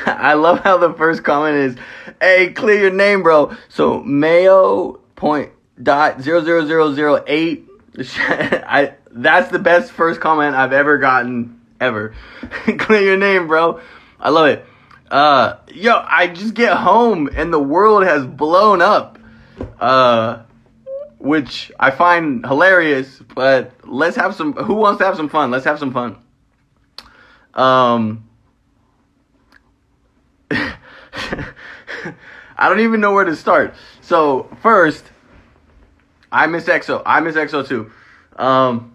I love how the first comment is, "Hey, clear your name, bro." So Mayo point dot 00008. That's the best first comment I've ever gotten ever. Clear your name, bro. I love it. I just get home and the world has blown up. Which I find hilarious, but let's have some. Who wants to have some fun? Let's have some fun. I don't even know where to start. So first, I miss EXO. I miss EXO too. I'm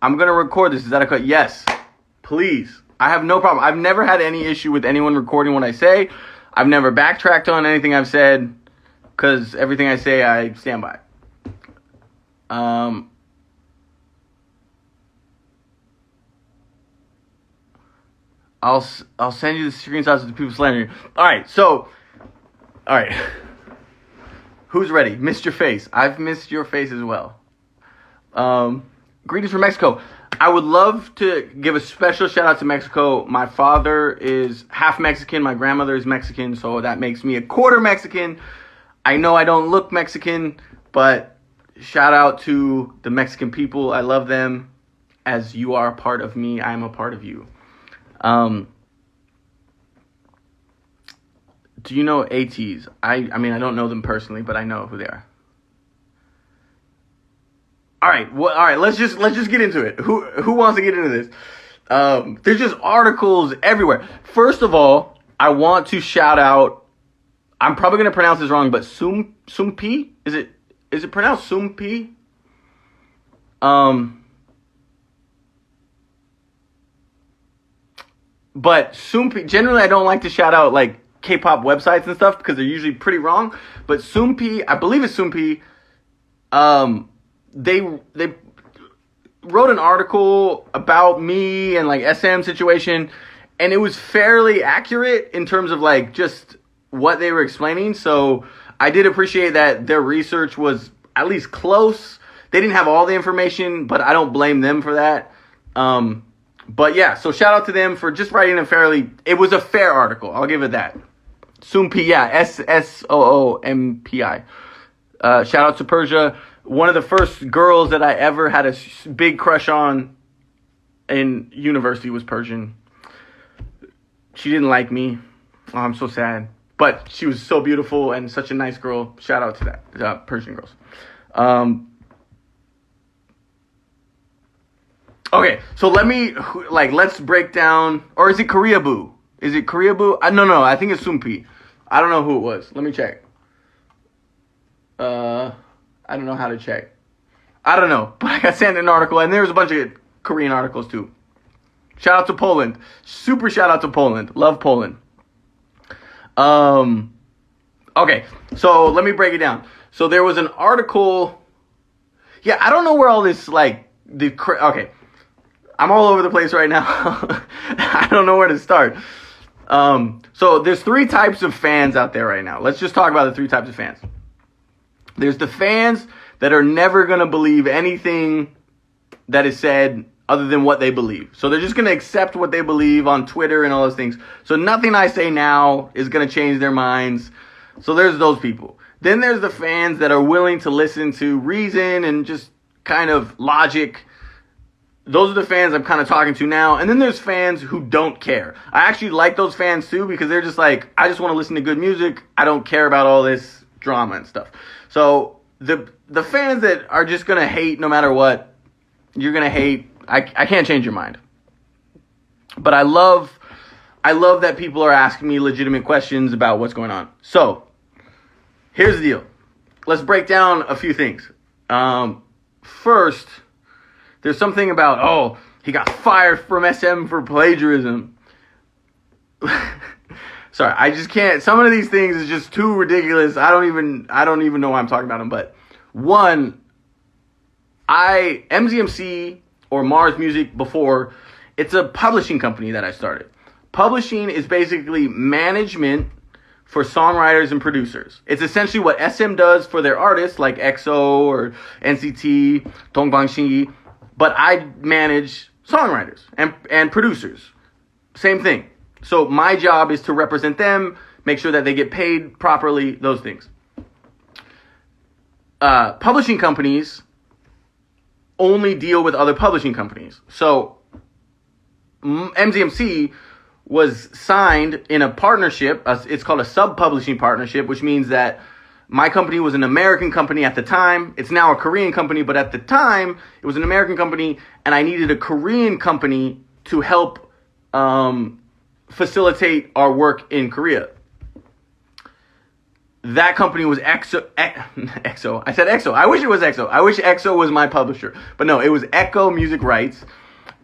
gonna record this. Is that okay? Yes, please. I have no problem. I've never had any issue with anyone recording what I say. I've never backtracked on anything I've said, because everything I say I stand by. I'll send you the screenshots of the people slandering. All right. Who's ready? Missed your face. I've missed your face as well. Greetings from Mexico. I would love to give a special shout out to Mexico. My father is half Mexican. My grandmother is Mexican, so that makes me a quarter Mexican. I know I don't look Mexican, but shout out to the Mexican people. I love them. As you are a part of me, I am a part of you. Do you know ATs? I mean, I don't know them personally, but I know who they are. All right. Let's just get into it. Who wants to get into this? There's just articles everywhere. First of all, I want to shout out. I'm probably gonna pronounce this wrong, but Sumpi? Is it pronounced Sumpi? But Sumpi, generally I don't like to shout out like K-pop websites and stuff because they're usually pretty wrong. But Sumpi, I believe it's Sumpi. They wrote an article about me and like SM situation, and it was fairly accurate in terms of like just what they were explaining. So I did appreciate that their research was at least close. They didn't have all the information, but I don't blame them for that. But yeah, so shout out to them for just writing it was a fair article. I'll give it that. Soompi, yeah, Soompi. Shout out to Persia. One of the first girls that I ever had a big crush on in university was Persian. She didn't like me. Oh, I'm so sad. But she was so beautiful and such a nice girl. Shout out to that, Persian girls. Okay, so let's break down, or is it Koreaboo? Is it Koreaboo? No, I think it's Soompi. I don't know who it was. Let me check. I don't know how to check. I don't know, but I got sent an article, and there's a bunch of Korean articles too. Shout out to Poland. Super shout out to Poland. Love Poland. Okay, so let me break it down. So there was an article. Yeah, I don't know where all this okay. I'm all over the place right now. I don't know where to start. So there's three types of fans out there right now. Let's just talk about the three types of fans. There's the fans that are never going to believe anything that is said other than what they believe. So they're just going to accept what they believe on Twitter and all those things. So nothing I say now is going to change their minds. So there's those people. Then there's the fans that are willing to listen to reason and just kind of logic. Those are the fans I'm kind of talking to now. And then there's fans who don't care. I actually like those fans too, because they're just like, I just want to listen to good music. I don't care about all this drama and stuff. So the fans that are just going to hate no matter what, you're going to hate. I can't change your mind. But I love that people are asking me legitimate questions about what's going on. So here's the deal. Let's break down a few things. First, there's something about, he got fired from SM for plagiarism. Sorry, I just can't. Some of these things is just too ridiculous. I don't even know why I'm talking about them. But one, mzmc or Marz Music before, it's a publishing company that I started. Publishing is basically management for songwriters and producers. It's essentially what SM does for their artists like EXO or NCT, Dongbangshi. But I manage songwriters and producers. Same thing. So my job is to represent them, make sure that they get paid properly, those things. Publishing companies only deal with other publishing companies. So mzmc was signed in a partnership. It's called a sub-publishing partnership, which means that my company was an American company at the time. It's now a Korean company, but at the time, it was an American company, and I needed a Korean company to help facilitate our work in Korea. That company was EXO. I said EXO. I wish it was EXO. I wish EXO was my publisher. But no, it was Echo Music Rights.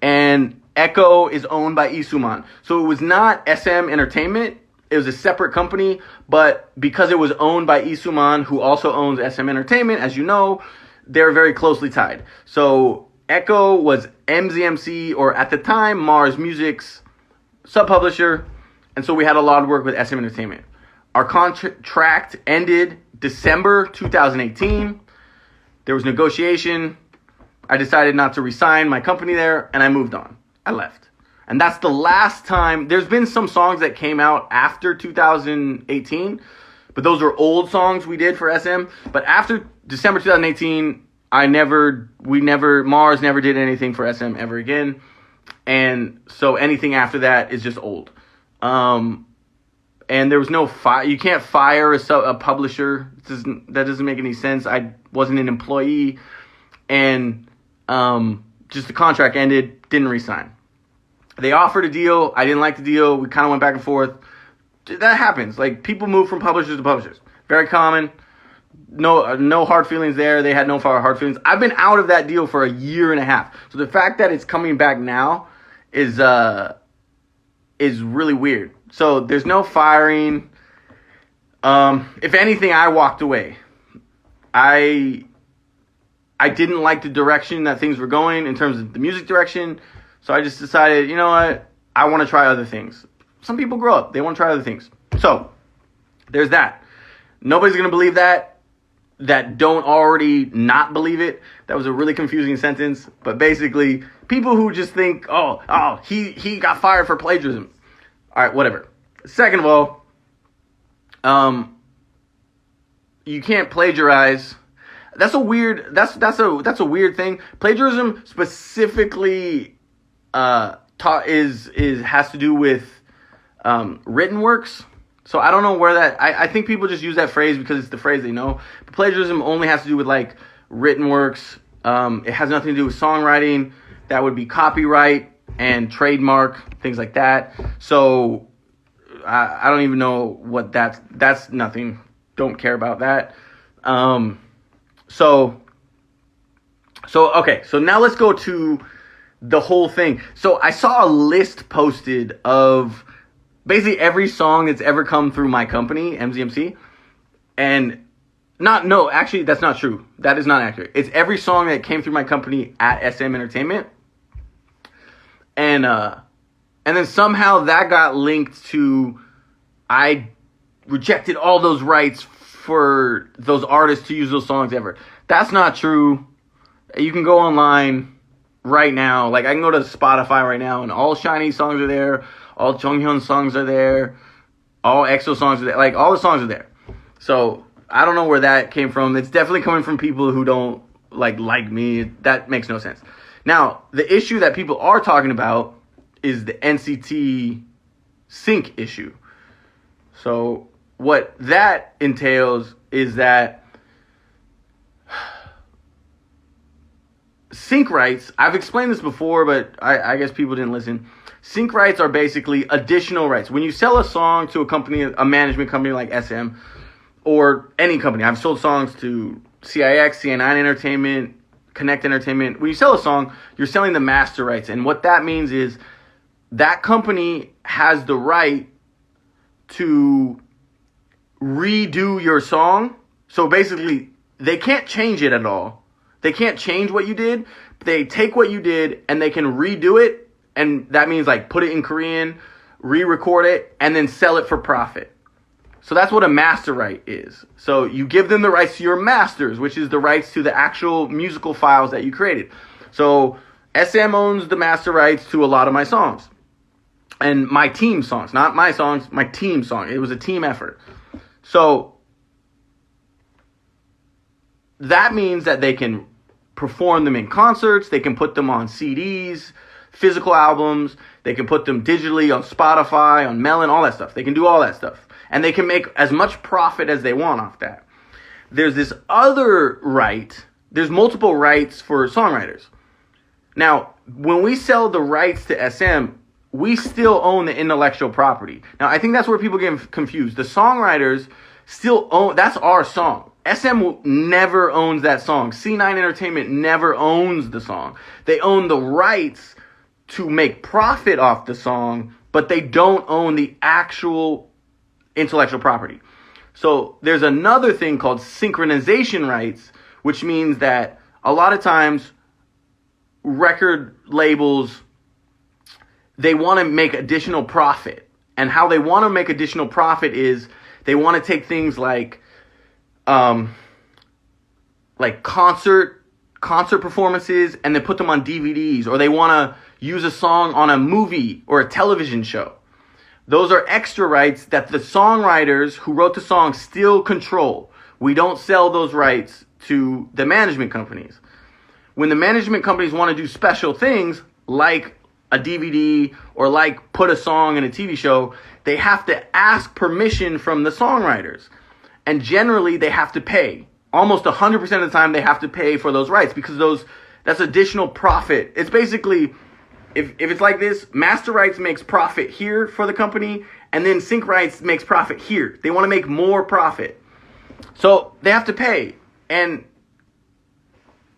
And Echo is owned by Isuman. So it was not SM Entertainment. It was a separate company. But because it was owned by Isuman, who also owns SM Entertainment, as you know, they're very closely tied. So Echo was mzmc, or at the time, Marz Music's sub-publisher. And so we had a lot of work with SM Entertainment. Our contract ended December 2018. There was negotiation. I decided not to resign my company there, and I moved on. I left. And that's the last time. There's been some songs that came out after 2018, but those are old songs we did for SM. But after December 2018, Marz never did anything for SM ever again. And so anything after that is just old. And there was no you can't fire a publisher. That doesn't make any sense. I wasn't an employee, and just the contract ended. Didn't resign. They offered a deal. I didn't like the deal. We kind of went back and forth. That happens. Like, people move from publishers to publishers. Very common. No hard feelings there. They had no hard feelings. I've been out of that deal for a year and a half. So the fact that it's coming back now is really weird. So there's no firing. If anything, I walked away. I didn't like the direction that things were going in terms of the music direction. So I just decided, you know what? I want to try other things. Some people grow up. They want to try other things. So there's that. Nobody's going to believe that don't already not believe it. That was a really confusing sentence. But basically, people who just think, he got fired for plagiarism. All right, whatever. Second of all, you can't plagiarize. That's a weird weird thing. Plagiarism specifically has to do with written works. So I don't know where that. I think people just use that phrase because it's the phrase they know. But plagiarism only has to do with like written works. It has nothing to do with songwriting. That would be copyright and trademark, things like that. So I don't even know what that's nothing. Don't care about that. So okay, so now let's go to the whole thing. So I saw a list posted of basically every song that's ever come through my company, mzmc, and actually that's not true. That is not accurate. It's every song that came through my company at SM Entertainment. And then somehow that got linked to, I rejected all those rights for those artists to use those songs ever. That's not true. You can go online right now. Like, I can go to Spotify right now, and all SHINee songs are there. All Jonghyun songs are there. All EXO songs are there. Like, all the songs are there. So I don't know where that came from. It's definitely coming from people who don't like me. That makes no sense. Now, the issue that people are talking about is the NCT sync issue. So what that entails is that sync rights, I've explained this before, but I guess people didn't listen. Sync rights are basically additional rights. When you sell a song to a company, a management company like SM, or any company, I've sold songs to CIX, CN9 Entertainment, Connect Entertainment. When you sell a song, you're selling the master rights. And what that means is that company has the right to redo your song. So basically, they can't change it at all. They can't change what you did. They take what you did and they can redo it. And that means like put it in Korean, re-record it, and then sell it for profit. So that's what a master right is. So you give them the rights to your masters, which is the rights to the actual musical files that you created. So SM owns the master rights to a lot of my songs. and my team songs, not my songs, my team song. It was a team effort. So that means that they can perform them in concerts, they can put them on CDs, physical albums, they can put them digitally on Spotify, on Melon, all that stuff. They can do all that stuff. And they can make as much profit as they want off that. There's this other right. There's multiple rights for songwriters. Now, when we sell the rights to SM, we still own the intellectual property. Now, I think that's where people get confused. The songwriters still own, that's our song. SM never owns that song. C9 Entertainment never owns the song. They own the rights to make profit off the song, but they don't own the actual intellectual property. So there's another thing called synchronization rights, which means that a lot of times record labels, they want to make additional profit. And how they want to make additional profit is they want to take things like concert performances and they put them on DVDs, or they want to use a song on a movie or a television show. Those are extra rights that the songwriters who wrote the song still control. We don't sell those rights to the management companies. When the management companies want to do special things like a DVD or like put a song in a TV show, they have to ask permission from the songwriters. And generally they have to pay. Almost 100% of the time they have to pay for those rights because that's additional profit. It's basically, if it's like this, master rights makes profit here for the company, and then sync rights makes profit here. They want to make more profit. So they have to pay. And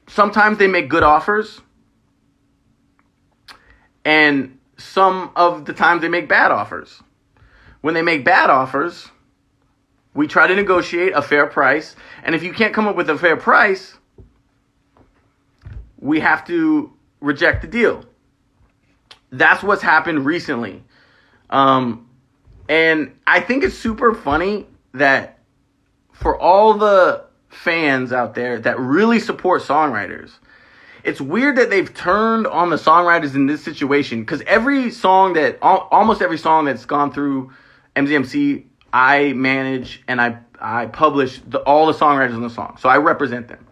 sometimes they make good offers. And some of the times they make bad offers. When they make bad offers, we try to negotiate a fair price. And if you can't come up with a fair price, we have to reject the deal. That's what's happened recently. And I think it's super funny that for all the fans out there that really support songwriters, it's weird that they've turned on the songwriters in this situation, because almost every song that's gone through mzmc, I manage and I publish all the songwriters on the song. So I represent them.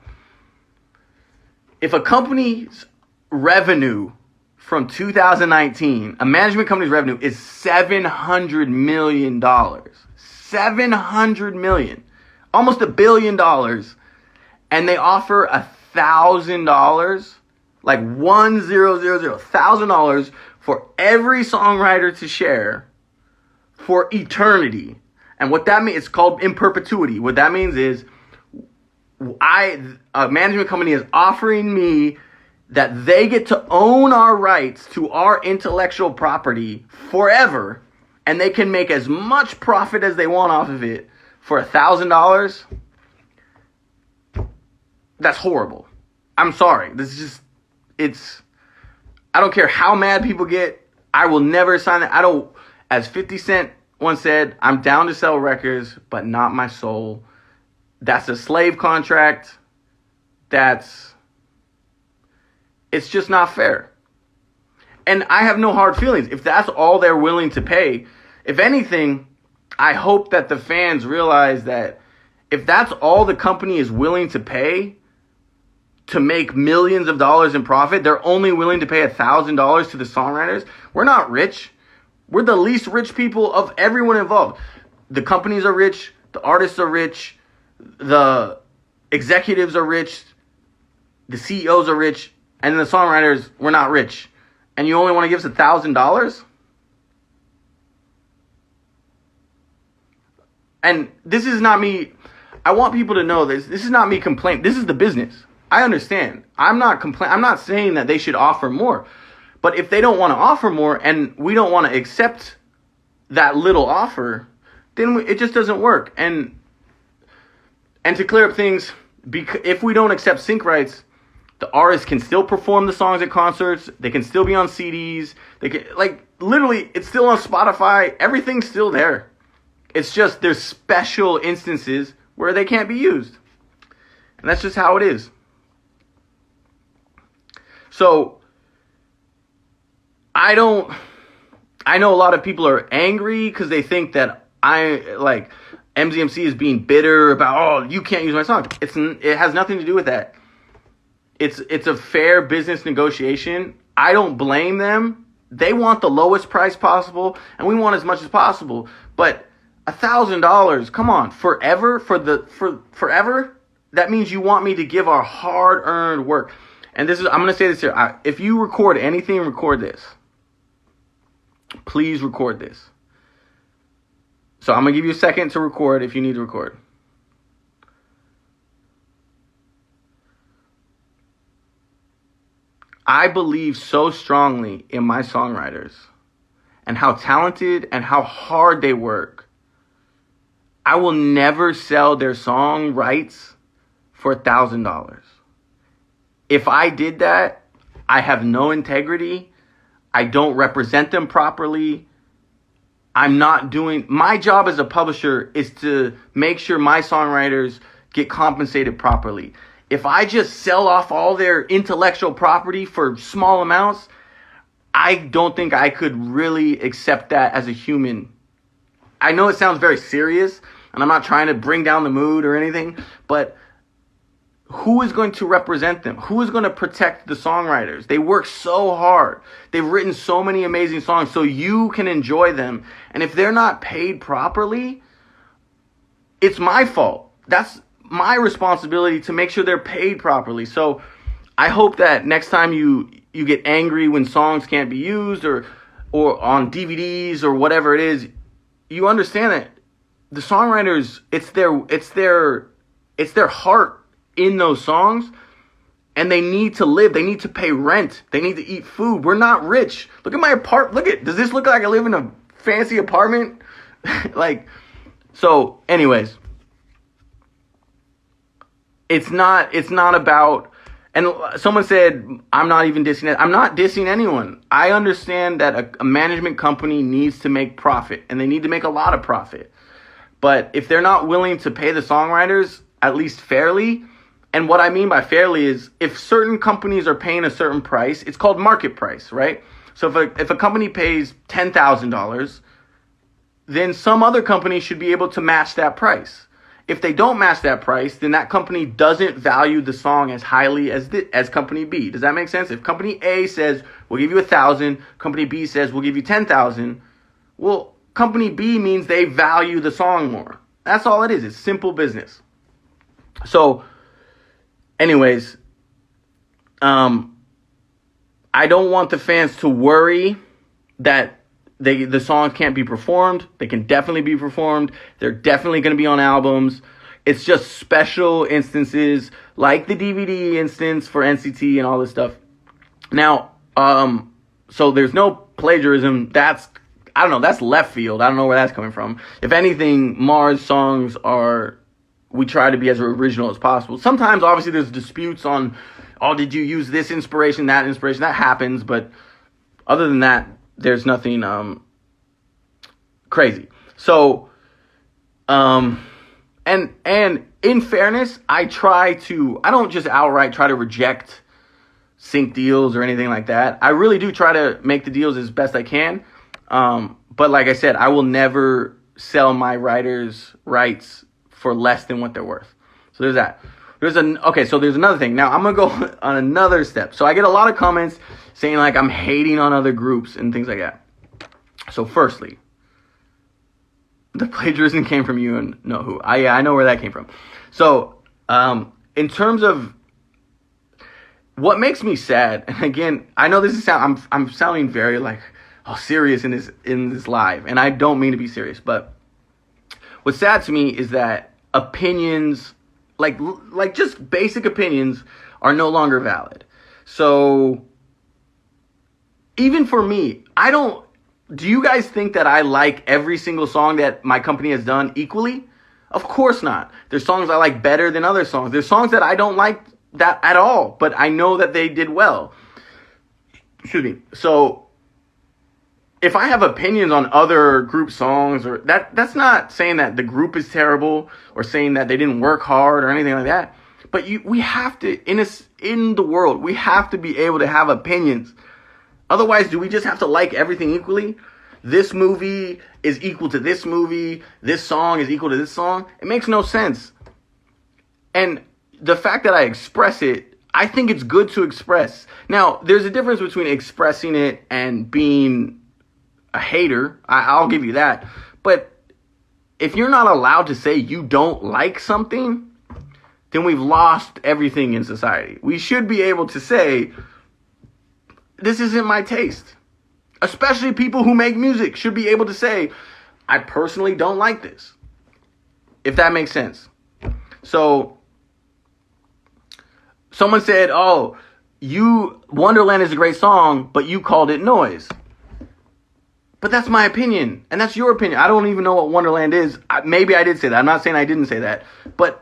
If a company's revenue from 2019, a management company's revenue is $700 million. $700 million. Almost $1 billion. And they offer $1,000, like $1,000 for every songwriter to share for eternity. And what that means, it's called in perpetuity. What that means is a management company is offering me that they get to own our rights to our intellectual property forever, and they can make as much profit as they want off of it for $1,000. That's horrible. I'm sorry. I don't care how mad people get. I will never sign that. As 50 Cent once said, I'm down to sell records, but not my soul. That's a slave contract. It's just not fair. And I have no hard feelings. If that's all they're willing to pay, if anything, I hope that the fans realize that if that's all the company is willing to pay to make millions of dollars in profit, they're only willing to pay $1,000 to the songwriters. We're not rich. We're the least rich people of everyone involved. The companies are rich. The artists are rich. The executives are rich. The CEOs are rich. And the songwriters, we're not rich. And you only want to give us $1,000? And this is not me. I want people to know this. This is not me complaining. This is the business. I understand. I'm not saying that they should offer more. But if they don't want to offer more and we don't want to accept that little offer, then it just doesn't work. And to clear up things, if we don't accept sync rights, the artists can still perform the songs at concerts. They can still be on CDs. They can, literally, it's still on Spotify. Everything's still there. It's just there's special instances where they can't be used. And that's just how it is. So, I I know a lot of people are angry because they think that MZMC is being bitter about, oh, you can't use my song. It has nothing to do with that. It's a fair business negotiation. I don't blame them. They want the lowest price possible, and we want as much as possible. But $1,000, come on, forever forever. That means you want me to give our hard-earned work. And I'm going to say this here. If you record anything, record this. Please record this. So I'm going to give you a second to record if you need to record. I believe so strongly in my songwriters and how talented and how hard they work. I will never sell their song rights for $1,000. If I did that, I have no integrity. I don't represent them properly. My job as a publisher is to make sure my songwriters get compensated properly. If I just sell off all their intellectual property for small amounts, I don't think I could really accept that as a human. I know it sounds very serious, and I'm not trying to bring down the mood or anything, but who is going to represent them? Who is going to protect the songwriters? They work so hard. They've written so many amazing songs so you can enjoy them. And if they're not paid properly, it's my fault. That's my responsibility to make sure they're paid properly. So I hope that next time you get angry when songs can't be used or on DVDs or whatever it is, you understand that the songwriters, it's their heart in those songs, and they need to live. They need to pay rent. They need to eat food. We're not rich. Look at my apartment. Does this look like I live in a fancy apartment? So anyways, it's not about, and someone said, I'm not even dissing it. I'm not dissing anyone. I understand that a management company needs to make profit, and they need to make a lot of profit. But if they're not willing to pay the songwriters at least fairly, and what I mean by fairly is if certain companies are paying a certain price, it's called market price, right? So if a company pays $10,000, then some other company should be able to match that price. If they don't match that price, then that company doesn't value the song as highly as company B. Does that make sense? If company A says, we'll give you 1,000, company B says, we'll give you 10,000, well, company B means they value the song more. That's all it is. It's simple business. So, anyways, I don't want the fans to worry that the songs can't be performed. They can definitely be performed. They're definitely going to be on albums. It's just special instances like the DVD instance for NCT and all this stuff. Now, so there's no plagiarism. That's left field. I don't know where that's coming from. If anything, Marz songs we try to be as original as possible. Sometimes, obviously, there's disputes on, did you use this inspiration, that inspiration? That happens, but other than that, there's nothing crazy. So, and in fairness, I don't just outright try to reject sync deals or anything like that. I really do try to make the deals as best I can. But like I said, I will never sell my writers' rights for less than what they're worth. So there's that. So there's another thing. Now I'm going to go on another step. So I get a lot of comments saying like I'm hating on other groups and things like that. So firstly, the plagiarism came from you and know who. I know where that came from. So in terms of what makes me sad, and again, I know this is I'm sounding very serious in this live, and I don't mean to be serious, but what's sad to me is that opinions, like just basic opinions, are no longer valid. So even for me, do you guys think that I like every single song that my company has done equally? Of course not. There's songs I like better than other songs. There's songs that I don't like that at all, but I know that they did well. Excuse me. So if I have opinions on other group songs, or that's not saying that the group is terrible or saying that they didn't work hard or anything like that. But we have to, in the world, we have to be able to have opinions. Otherwise, do we just have to like everything equally? this movie is equal to this movie, this song is equal to this song. It makes no sense. And the fact that I express it, I think it's good to express. Now, there's a difference between expressing it and being a hater. I'll give you that. But if you're not allowed to say you don't like something, then we've lost everything in society. We should be able to say, this isn't my taste. Especially people who make music should be able to say, I personally don't like this. If that makes sense. So, someone said, oh, Wonderland is a great song, but you called it noise. But that's my opinion, and that's your opinion. I don't even know what Wonderland is. Maybe I did say that. I'm not saying I didn't say that. But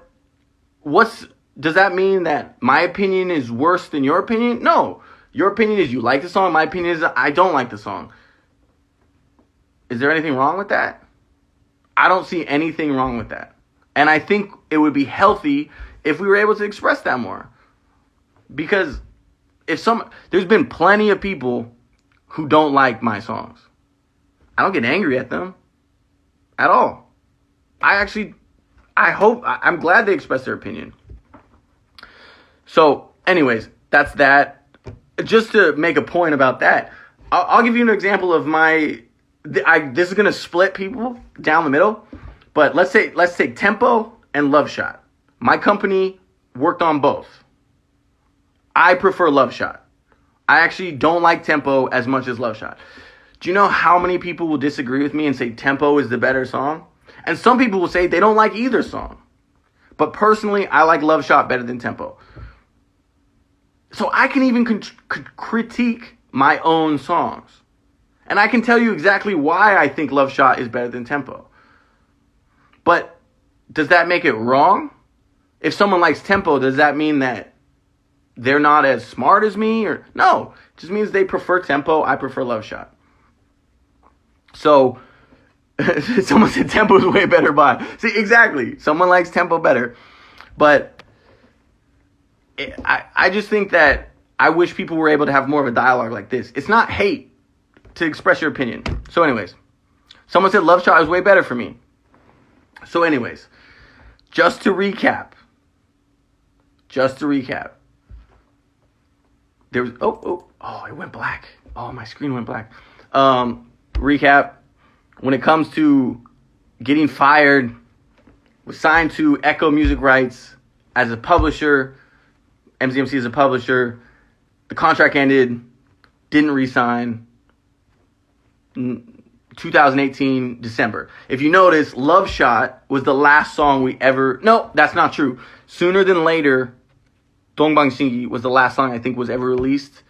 does that mean that my opinion is worse than your opinion? No. Your opinion is you like the song. My opinion is I don't like the song. Is there anything wrong with that? I don't see anything wrong with that. And I think it would be healthy if we were able to express that more. Because there's been plenty of people who don't like my songs. I don't get angry at them at all. I'm glad they express their opinion. So, anyways, that's that. Just to make a point about that, I'll give you an example of this is going to split people down the middle, but let's take Tempo and Love Shot. My company worked on both. I prefer Love Shot. I actually don't like Tempo as much as Love Shot. Do you know how many people will disagree with me and say Tempo is the better song? And some people will say they don't like either song. But personally, I like Love Shot better than Tempo. So I can even critique my own songs. And I can tell you exactly why I think Love Shot is better than Tempo. But does that make it wrong? If someone likes Tempo, does that mean that they're not as smart as me? Or no, it just means they prefer Tempo. I prefer Love Shot. So someone said Tempo is way better by. See, exactly. Someone likes Tempo better. But I just think that I wish people were able to have more of a dialogue like this. It's not hate to express your opinion. So anyways, someone said Love Shot is way better for me. So anyways, just to recap. There was, it went black. Oh, my screen went black. Recap. When it comes to getting fired, was signed to Echo Music Rights as a publisher. mzmc is a publisher. The contract ended. Didn't re-sign. 2018 December. If you notice, Love Shot was the last song we ever... No, that's not true. Sooner Than Later, Dongbang Shingi was the last song I think was ever released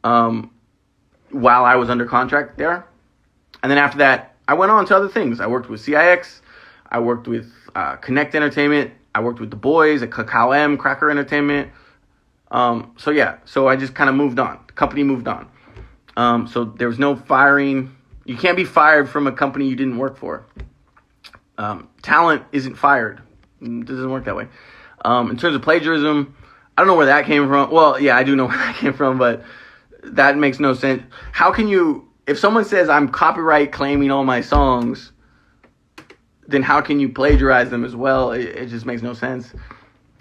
while I was under contract there. And then after that, I went on to other things. I worked with CIX. I worked with Connect Entertainment. I worked with The Boys at Kakao M, Cracker Entertainment. So I just kind of moved on. The company moved on. So there was no firing. You can't be fired from a company you didn't work for. Talent isn't fired. It doesn't work that way. In terms of plagiarism, I don't know where that came from. Well, yeah, I do know where that came from, but that makes no sense. How can you... If someone says I'm copyright claiming all my songs, then how can you plagiarize them as well? It just makes no sense.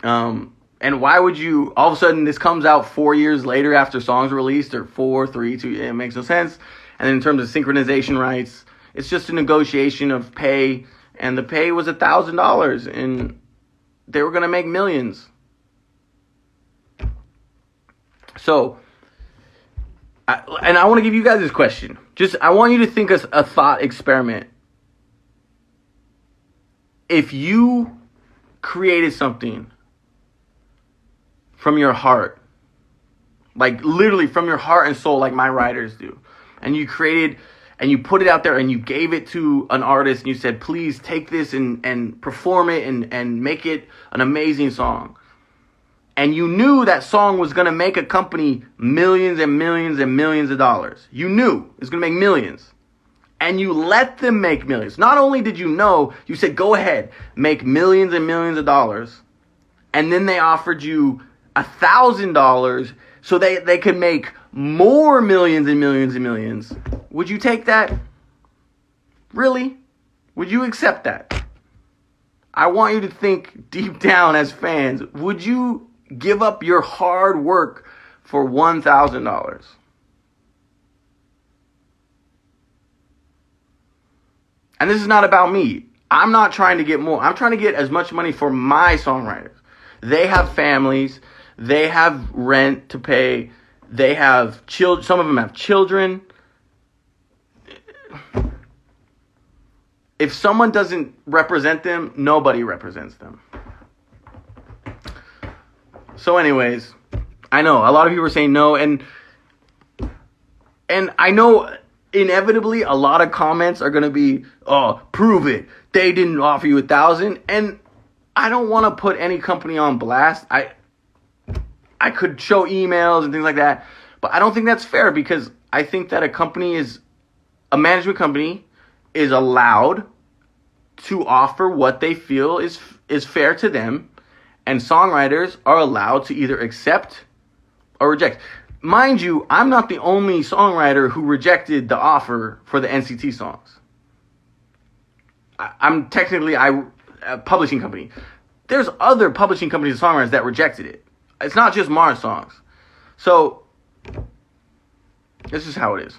And why would you, all of a sudden this comes out 4 years later after songs released, or 4, 3, 2, it makes no sense. And then in terms of synchronization rights, it's just a negotiation of pay, and the pay was $1,000, and they were going to make millions. So, I want to give you guys this question. I want you to think of a thought experiment. If you created something from your heart, like literally from your heart and soul, like my writers do, and you created and you put it out there and you gave it to an artist and you said, please take this and perform it and make it an amazing song. And you knew that song was going to make a company millions and millions and millions of dollars. You knew it was going to make millions. And you let them make millions. Not only did you know, you said, go ahead, make millions and millions of dollars. And then they offered you $1,000 so they could make more millions and millions and millions. Would you take that? Really? Would you accept that? I want you to think deep down as fans, would you give up your hard work for $1,000? And this is not about me. I'm not trying to get more. I'm trying to get as much money for my songwriters. They have families. They have rent to pay. They have children. Some of them have children. If someone doesn't represent them, nobody represents them. So anyways, I know a lot of people are saying no, and I know inevitably a lot of comments are going to be, oh, prove it. They didn't offer you $1,000. And I don't want to put any company on blast. I could show emails and things like that, but I don't think that's fair, because I think that a management company is allowed to offer what they feel is fair to them, and songwriters are allowed to either accept or reject. Mind you, I'm not the only songwriter who rejected the offer for the NCT songs. I'm technically a publishing company. There's other publishing companies and songwriters that rejected it. It's not just Marz songs. So, this is how it is.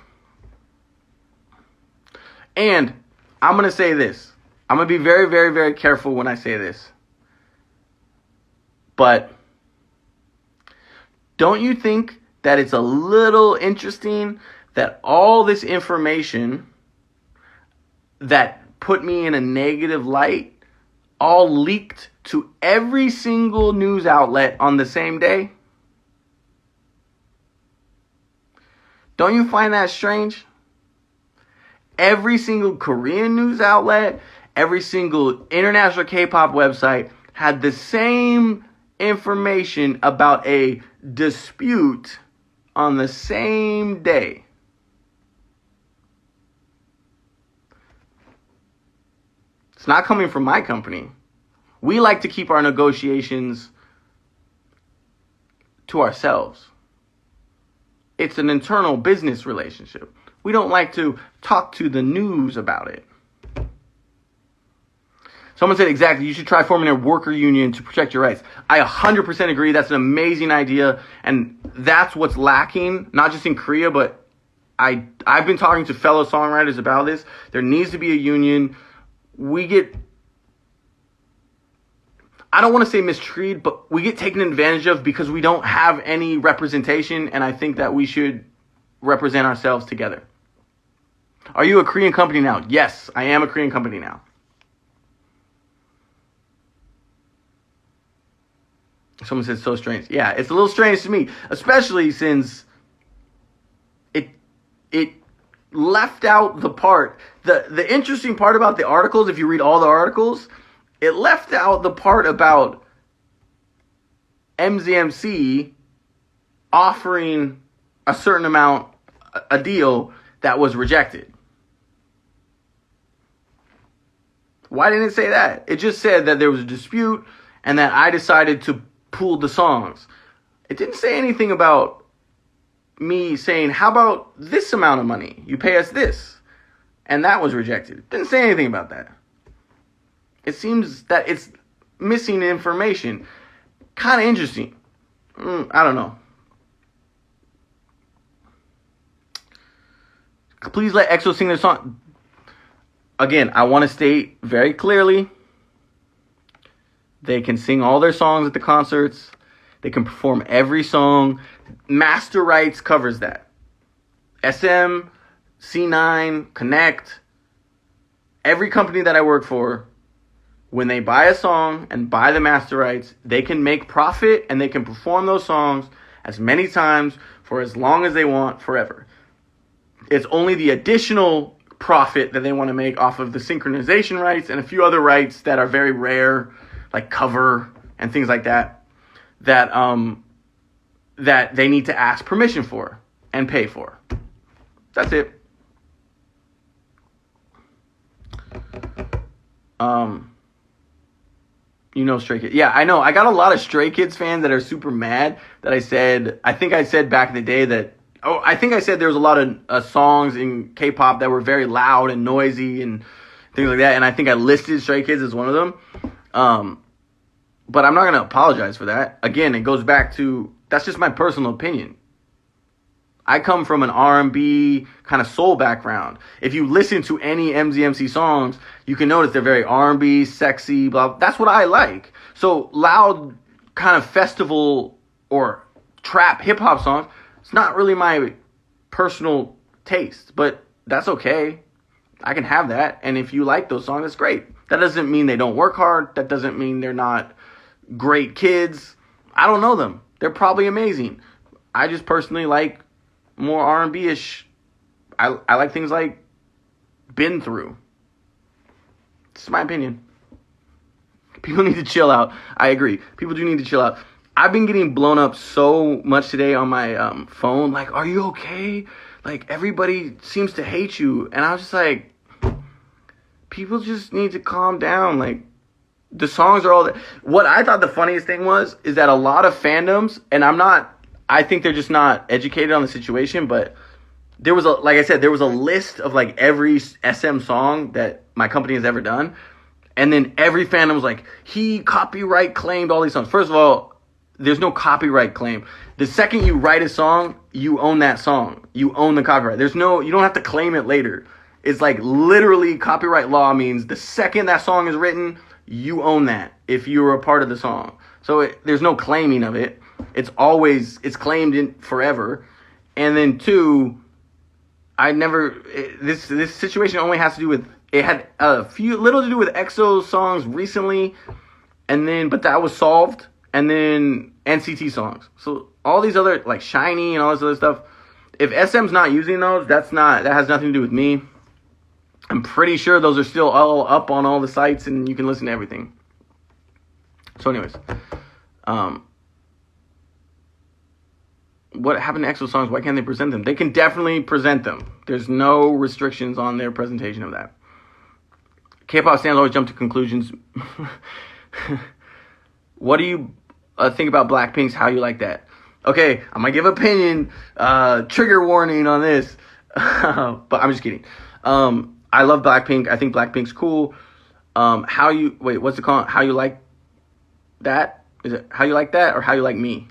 And I'm going to say this. I'm going to be very, very, very careful when I say this. But don't you think that it's a little interesting that all this information that put me in a negative light all leaked to every single news outlet on the same day? Don't you find that strange? Every single Korean news outlet, every single international K-pop website had the same information about a dispute on the same day. It's not coming from my company. We like to keep our negotiations to ourselves. It's an internal business relationship. We don't like to talk to the news about it. Someone said, exactly, you should try forming a worker union to protect your rights. I 100% agree. That's an amazing idea. And that's what's lacking, not just in Korea, but I've been talking to fellow songwriters about this. There needs to be a union. I don't want to say mistreated, but we get taken advantage of because we don't have any representation. And I think that we should represent ourselves together. Are you a Korean company now? Yes, I am a Korean company now. Someone said so strange. Yeah, it's a little strange to me, especially since it left out the part. The interesting part about the articles, if you read all the articles, it left out the part about mzmc offering a certain amount, a deal that was rejected. Why didn't it say that? It just said that there was a dispute and that I decided to pool the songs. It didn't say anything about me saying, how about this amount of money? You pay us this. And that was rejected. It didn't say anything about that. It seems that it's missing information. Kind of interesting. I don't know. Please let EXO sing their song. Again, I want to state very clearly, they can sing all their songs at the concerts. They can perform every song. Master Rights covers that. SM, C9, Connect, every company that I work for, when they buy a song and buy the master rights, they can make profit and they can perform those songs as many times for as long as they want, forever. It's only the additional profit that they want to make off of the synchronization rights and a few other rights that are very rare, like cover and things like that, that they need to ask permission for and pay for. That's it. Stray Kids. Yeah, I know. I got a lot of Stray Kids fans that are super mad that I think I said back in the day that, Oh, I think I said there was a lot of songs in K-pop that were very loud and noisy and things like that, and I think I listed Stray Kids as one of them. But I'm not going to apologize for that. Again, it goes back to, that's just my personal opinion. I come from an R&B kind of soul background. If you listen to any mzmc songs, you can notice they're very R&B, sexy, blah. That's what I like. So loud kind of festival or trap hip-hop songs, it's not really my personal taste, but that's okay. I can have that, and if you like those songs, that's great. That doesn't mean they don't work hard. That doesn't mean they're not great kids. I don't know them. They're probably amazing. I just personally like more R&B-ish. I like things like Been Through. It's my opinion. People need to chill out. I agree. People do need to chill out. I've been getting blown up so much today on my phone. Like, are you okay? Like, everybody seems to hate you. And I was just like, people just need to calm down. Like, the songs are all that. What I thought the funniest thing was, is that a lot of fandoms, and I think they're just not educated on the situation, but there was like I said, there was a list of like every SM song that my company has ever done. And then every fandom was like, he copyright claimed all these songs. First of all, there's no copyright claim. The second you write a song, you own that song. You own the copyright. You don't have to claim it later. It's like literally copyright law means the second that song is written, you own that if you were a part of the song. So there's no claiming of it. It's claimed in forever. And then two, this situation only has to do with, it had little to do with EXO songs recently, but that was solved. And then NCT songs. So all these other, like Shiny and all this other stuff, if SM's not using those, that has nothing to do with me. I'm pretty sure those are still all up on all the sites and you can listen to everything. So anyways, what happened to EXO songs? Why can't they present them? They can definitely present them. There's no restrictions on their presentation of that. K-pop fans always jump to conclusions. What do you think about Blackpink's How You Like That? Okay, I'm going to give opinion. Trigger warning on this. But I'm just kidding. I love Blackpink. I think Blackpink's cool. What's it called? How You Like That? Is it How You Like That or How You Like Me?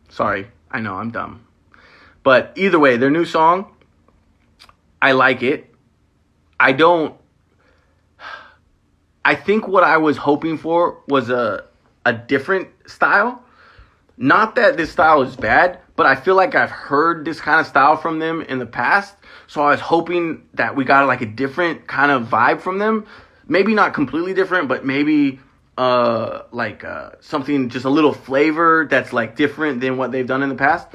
Sorry. I know, I'm dumb. But either way, their new song, I like it. I think what I was hoping for was a different style. Not that this style is bad, but I feel like I've heard this kind of style from them in the past. So I was hoping that we got like a different kind of vibe from them. Maybe not completely different, but maybe something, just a little flavor that's like different than what they've done in the past.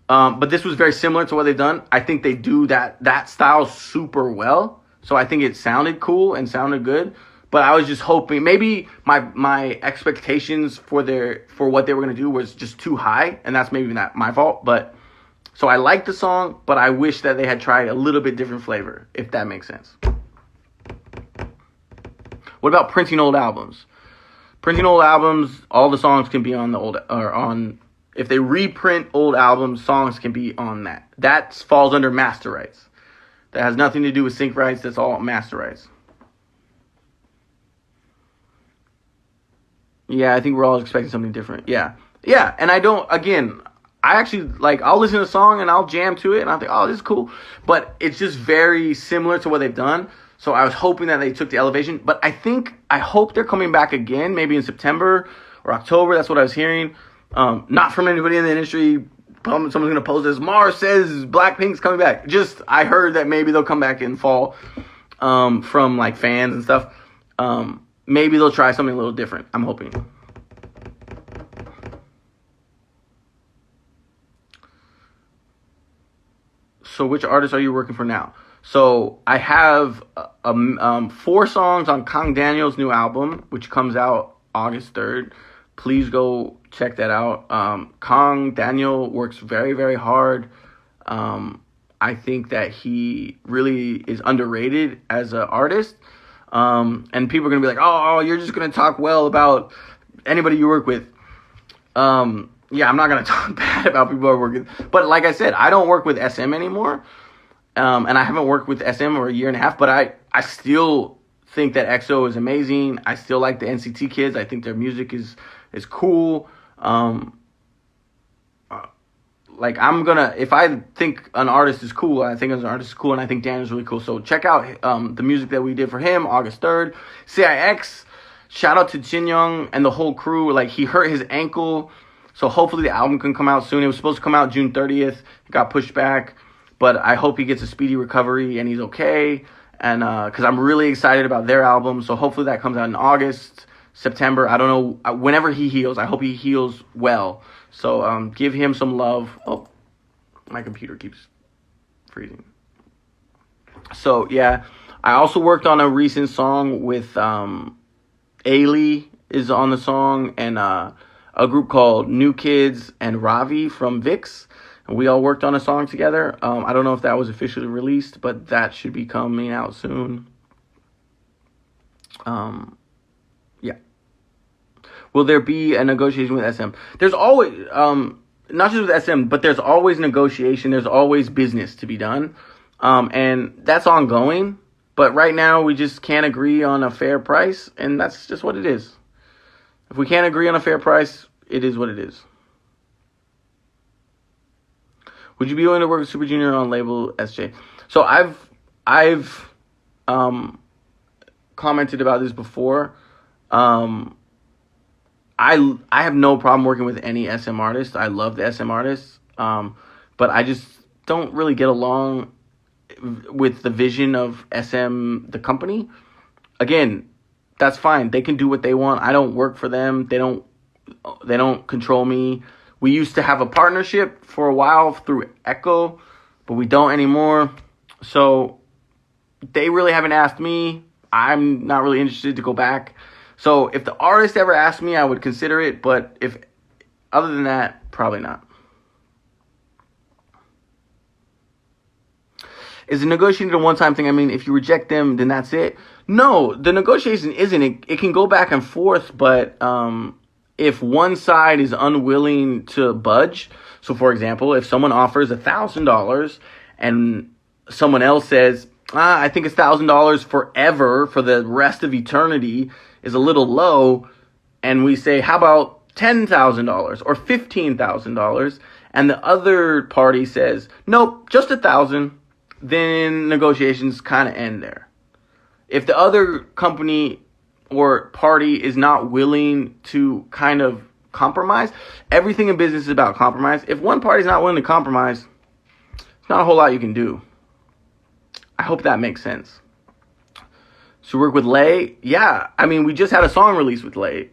But this was very similar to what they've done. I think they do that style super well. So I think it sounded cool and sounded good. But I was just hoping, maybe my expectations for what they were going to do was just too high, and that's maybe not my fault. But so I like the song, but I wish that they had tried a little bit different flavor, if that makes sense. What about printing old albums? Printing old albums, all the songs can be on the old, or on, if they reprint old albums, songs can be on that. That falls under master rights. That has nothing to do with sync rights. That's all master rights. Yeah, I think we're all expecting something different. Yeah, and I actually, like, I'll listen to a song and I'll jam to it and I'll think, oh, this is cool. But it's just very similar to what they've done. So I was hoping that they took the elevation. But I hope they're coming back again, maybe in September or October. That's what I was hearing. Not from anybody in the industry. Someone's going to post this. Marz says Blackpink's coming back. I heard that maybe they'll come back in fall from, like, fans and stuff. Maybe they'll try something a little different. I'm hoping. So which artists are you working for now? So I have 4 songs on Kang Daniel's new album, which comes out August 3rd. Please go check that out. Kang Daniel works very, very hard. I think that he really is underrated as an artist. And people are going to be like, oh, you're just going to talk well about anybody you work with. yeah, I'm not gonna talk bad about people who are working, but like I said, I don't work with SM anymore, and I haven't worked with SM for a year and a half. But I still think that EXO is amazing. I still like the NCT kids. I think their music is cool. Like if I think an artist is cool, I think an artist is cool, and I think Dan is really cool. So check out the music that we did for him, August 3rd. CIX, shout out to Jin Young and the whole crew. Like, he hurt his ankle, so hopefully the album can come out soon. It was supposed to come out June 30th. It got pushed back, but I hope he gets a speedy recovery and he's okay. And because I'm really excited about their album, so hopefully that comes out in August, September. I don't know, whenever he heals. I hope he heals well. So give him some love. Oh, my computer keeps freezing. So yeah, I also worked on a recent song with Ailey is on the song, and a group called New Kids and Ravi from Vix. And we all worked on a song together. I don't know if that was officially released, but that should be coming out soon. Yeah. Will there be a negotiation with SM? There's always, not just with SM, but there's always negotiation. There's always business to be done. And that's ongoing. But right now, we just can't agree on a fair price. And that's just what it is. If we can't agree on a fair price, it is what it is. Would you be willing to work with Super Junior on label SJ? So I've commented about this before. I have no problem working with any SM artist. I love the SM artists. But I just don't really get along with the vision of SM, the company. Again, that's fine. They can do what they want. I don't work for them. They don't control me. We used to have a partnership for a while through Echo, but we don't anymore. So they really haven't asked me. I'm not really interested to go back. So if the artist ever asked me, I would consider it. But if other than that, probably not. Is the negotiation a one-time thing? I mean, if you reject them, then that's it. No, the negotiation isn't. It can go back and forth, but if one side is unwilling to budge, so for example, if someone offers $1,000 and someone else says, I think $1,000 forever for the rest of eternity is a little low, and we say, how about $10,000 or $15,000, and the other party says, nope, just $1,000, then negotiations kind of end there. If the other company or party is not willing to kind of compromise, everything in business is about compromise. If one party's not willing to compromise, there's not a whole lot you can do. I hope that makes sense. So work with Lay? Yeah, I mean, we just had a song release with Lay.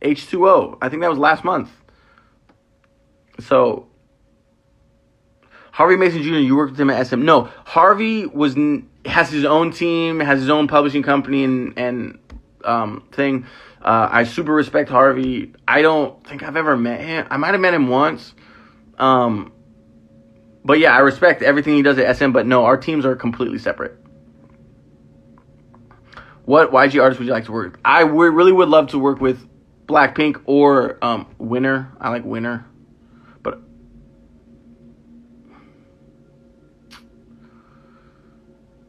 H2O. I think that was last month. So Harvey Mason Jr., you worked with him at SM. No, Harvey has his own team, has his own publishing company and thing. I super respect Harvey. I don't think I've ever met him. I might have met him once. But yeah, I respect everything he does at SM. But no, our teams are completely separate. What YG artist would you like to work with? I really would love to work with Blackpink or Winner. I like Winner. But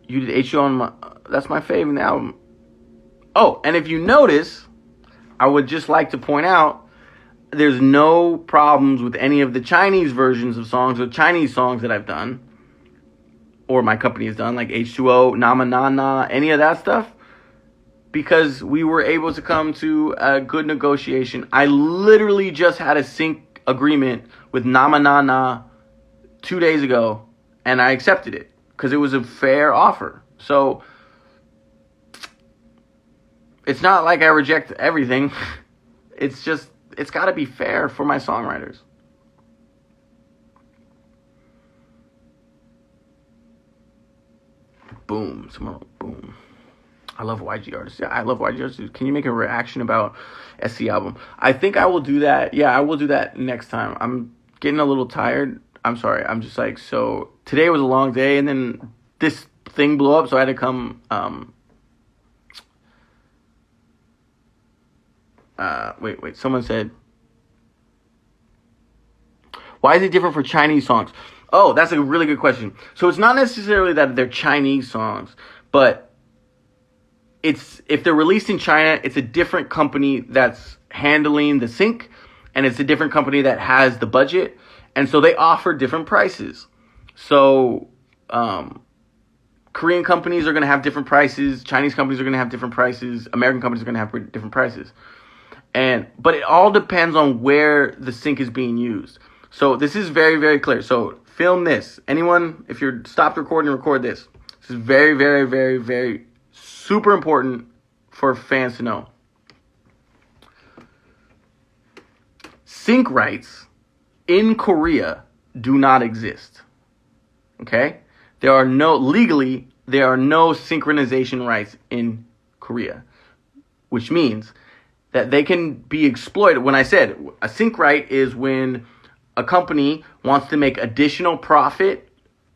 you did H.O. on that's my favorite album. Oh, and if you notice, I would just like to point out there's no problems with any of the Chinese versions of songs or Chinese songs that I've done or my company has done, like H2O, Nama Nana, any of that stuff, because we were able to come to a good negotiation. I literally just had a sync agreement with Nama Nana 2 days ago, and I accepted it because it was a fair offer. So it's not like I reject everything. It's just, it's got to be fair for my songwriters. Boom. Boom. I love YG artists. Yeah, I love YG artists. Can you make a reaction about SC album? I think I will do that. Yeah, I will do that next time. I'm getting a little tired. I'm sorry. I'm just like, so today was a long day, and then this thing blew up, so I had to come. Wait. Someone said, Why is it different for Chinese songs? Oh, that's a really good question. So it's not necessarily that they're Chinese songs, but it's if they're released in China, it's a different company that's handling the sync, and it's a different company that has the budget, and so they offer different prices. So Korean companies are going to have different prices, Chinese companies are going to have different prices, American companies are going to have different prices. But it all depends on where the sync is being used. So this is very, very clear. So film this. Anyone, if you're stopped recording, record this. This is very, very, very, very super important for fans to know. Sync rights in Korea do not exist. Okay? Legally, there are no synchronization rights in Korea, which means that they can be exploited. When I said a sync right is when a company wants to make additional profit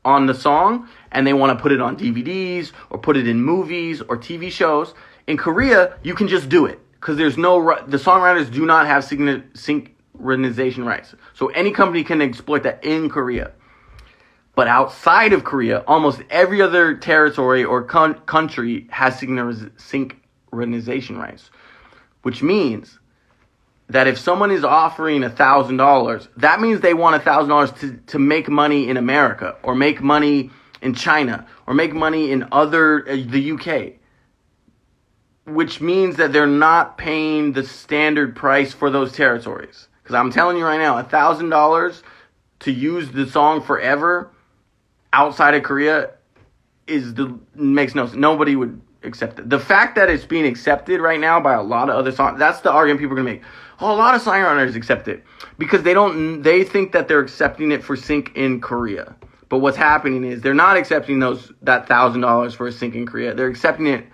on the song and they want to put it on DVDs or put it in movies or TV shows. In Korea, you can just do it because the songwriters do not have synchronization rights. So any company can exploit that in Korea. But outside of Korea, almost every other territory or country has synchronization rights, which means that if someone is offering $1,000, that means they want $1,000 to make money in America or make money in China or make money in the UK, which means that they're not paying the standard price for those territories. Because I'm telling you right now, $1,000 to use the song forever outside of Korea makes no sense. Nobody would accept it. The fact that it's being accepted right now by a lot of other songs, that's the argument people are gonna make. Oh, a lot of songwriters accept it because they think that they're accepting it for sync in Korea. But what's happening is they're not accepting that $1,000 for a sync in Korea. They're accepting it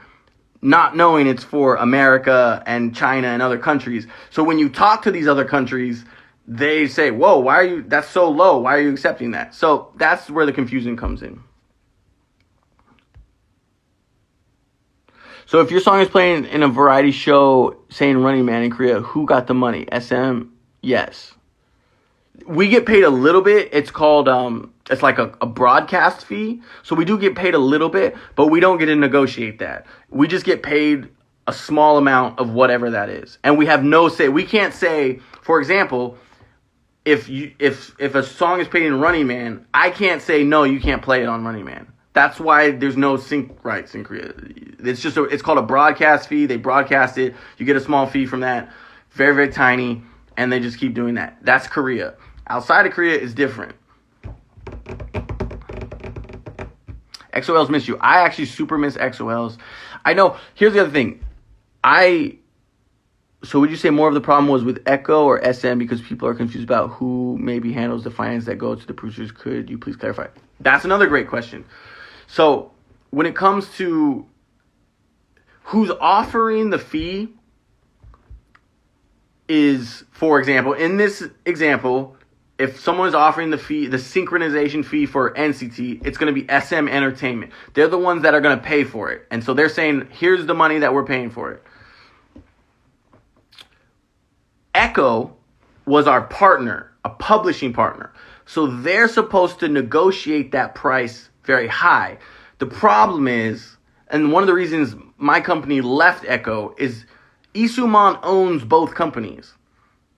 not knowing it's for America and China and other countries. So when you talk to these other countries, they say, whoa, that's so low. Why are you accepting that? So that's where the confusion comes in. So if your song is playing in a variety show saying Running Man in Korea, who got the money? SM? Yes. We get paid a little bit. It's called, it's like a broadcast fee. So we do get paid a little bit, but we don't get to negotiate that. We just get paid a small amount of whatever that is. And we have no say. We can't say, for example, if a song is played in Running Man, I can't say, no, you can't play it on Running Man. That's why there's no sync rights in Korea. It's called a broadcast fee. They broadcast it. You get a small fee from that. Very, very tiny. And they just keep doing that. That's Korea. Outside of Korea is different. XOLs miss you. I actually super miss XOLs. I know. Here's the other thing. So would you say more of the problem was with Echo or SM because people are confused about who maybe handles the finance that go to the producers? Could you please clarify? That's another great question. So when it comes to who's offering the fee is, for example, in this example, if someone is offering the fee, the synchronization fee for NCT, it's going to be SM Entertainment. They're the ones that are going to pay for it. And so they're saying, here's the money that we're paying for it. Echo was our partner, a publishing partner. So they're supposed to negotiate that price very high. The problem is, and one of the reasons my company left Echo is Isuman owns both companies,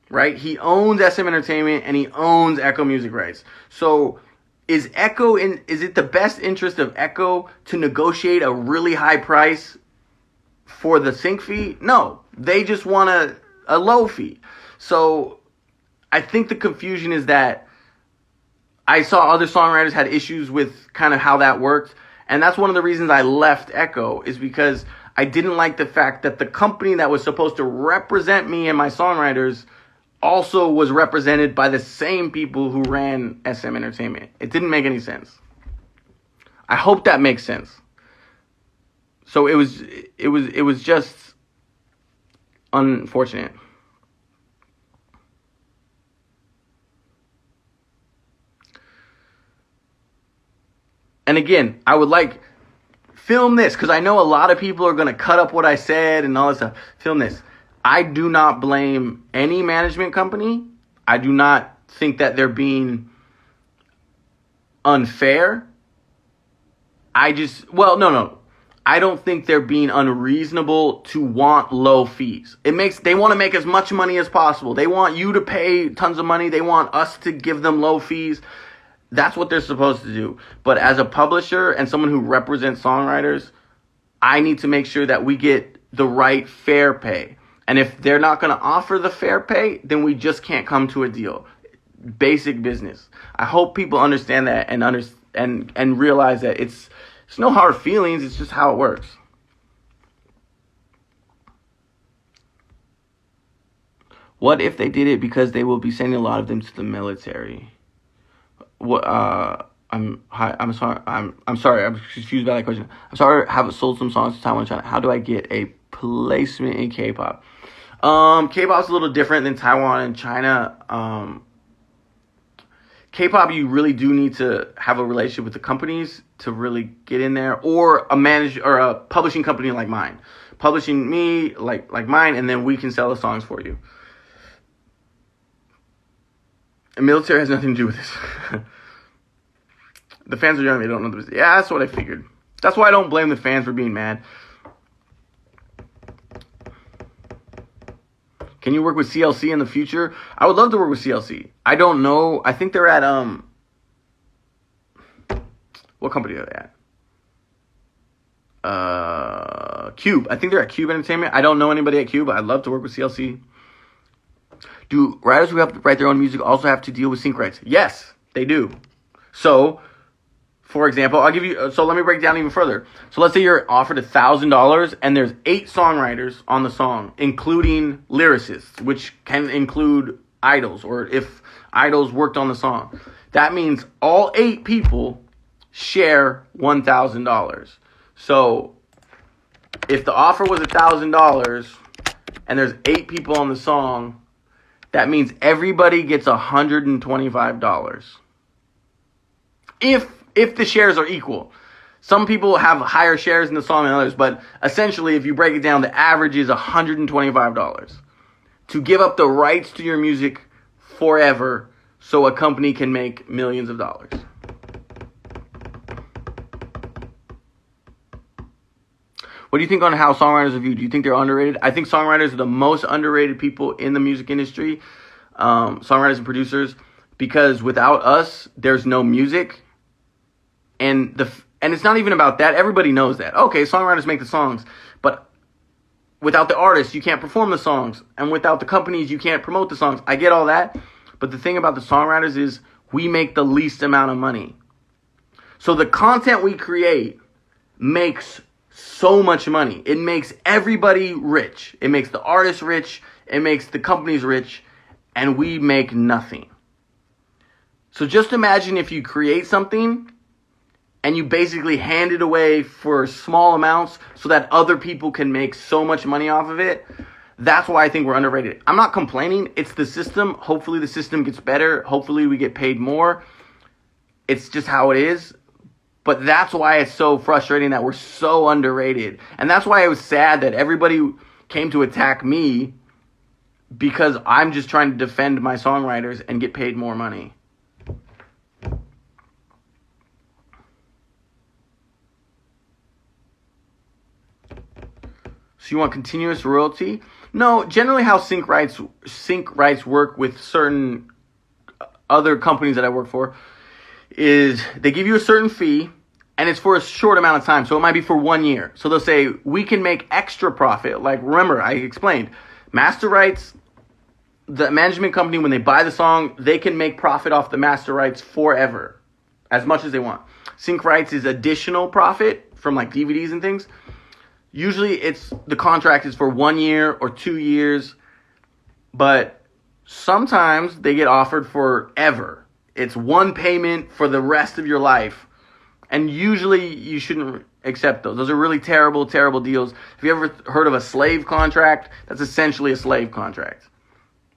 right? He owns SM Entertainment and he owns Echo Music rights. So is it the best interest of Echo to negotiate a really high price for the sync fee? No, they just want a low fee. So I think the confusion is that I saw other songwriters had issues with kind of how that worked. And that's one of the reasons I left Echo, is because I didn't like the fact that the company that was supposed to represent me and my songwriters also was represented by the same people who ran SM Entertainment. It didn't make any sense. I hope that makes sense. So it was just unfortunate. And again, I would like, film this, because I know a lot of people are going to cut up what I said and all this stuff. Film this. I do not blame any management company. I do not think that they're being unfair. No. I don't think they're being unreasonable to want low fees. They want to make as much money as possible. They want you to pay tons of money. They want us to give them low fees. That's what they're supposed to do. But as a publisher and someone who represents songwriters, I need to make sure that we get the right fair pay. And if they're not going to offer the fair pay, then we just can't come to a deal. Basic business. I hope people understand that and realize that it's no hard feelings. It's just how it works. What if they did it because they will be sending a lot of them to the military? What? I'm sorry. I'm sorry. I'm confused by that question. I'm sorry. I haven't sold some songs to Taiwan and China. How do I get a placement in K-pop? K-pop's a little different than Taiwan and China. K-pop, you really do need to have a relationship with the companies to really get in there, or a publishing company like mine, publishing me like mine, and then we can sell the songs for you. The military has nothing to do with this. The fans are young; they don't know the business. Yeah, that's what I figured. That's why I don't blame the fans for being mad. Can you work with CLC in the future? I would love to work with CLC. I don't know. I think they're at what company are they at? Cube. I think they're at Cube Entertainment. I don't know anybody at Cube. I'd love to work with CLC. Do writers who have to write their own music also have to deal with sync rights? Yes, they do. So, for example, let me break it down even further. So let's say you're offered $1,000 and there's 8 songwriters on the song, including lyricists, which can include idols, or if idols worked on the song. That means all 8 people share $1,000. So if the offer was $1,000 and there's 8 people on the song, that means everybody gets $125. If the shares are equal. Some people have higher shares in the song than others, but essentially, if you break it down, the average is $125 to give up the rights to your music forever so a company can make millions of dollars. What do you think on how songwriters are viewed? Do you think they're underrated? I think songwriters are the most underrated people in the music industry, songwriters and producers, because without us, there's no music. And it's not even about that. Everybody knows that. Okay, songwriters make the songs, but without the artists, you can't perform the songs. And without the companies, you can't promote the songs. I get all that. But the thing about the songwriters is we make the least amount of money. So the content we create makes so much money. It makes everybody rich. It makes the artists rich. It makes the companies rich. And we make nothing. So just imagine if you create something and you basically hand it away for small amounts so that other people can make so much money off of it. That's why I think we're underrated. I'm not complaining. It's the system. Hopefully the system gets better. Hopefully we get paid more. It's just how it is. But that's why it's so frustrating that we're so underrated. And that's why it was sad that everybody came to attack me, because I'm just trying to defend my songwriters and get paid more money. So you want continuous royalty? No, generally how sync rights work with certain other companies that I work for is they give you a certain fee and it's for a short amount of time. So it might be for 1 year. So they'll say we can make extra profit. Like, remember, I explained master rights, the management company, when they buy the song, they can make profit off the master rights forever, as much as they want. Sync rights is additional profit from like DVDs and things. Usually the contract is for 1 year or 2 years, but sometimes they get offered forever. It's one payment for the rest of your life. And usually you shouldn't accept those. Those are really terrible, terrible deals. Have you ever heard of a slave contract? That's essentially a slave contract.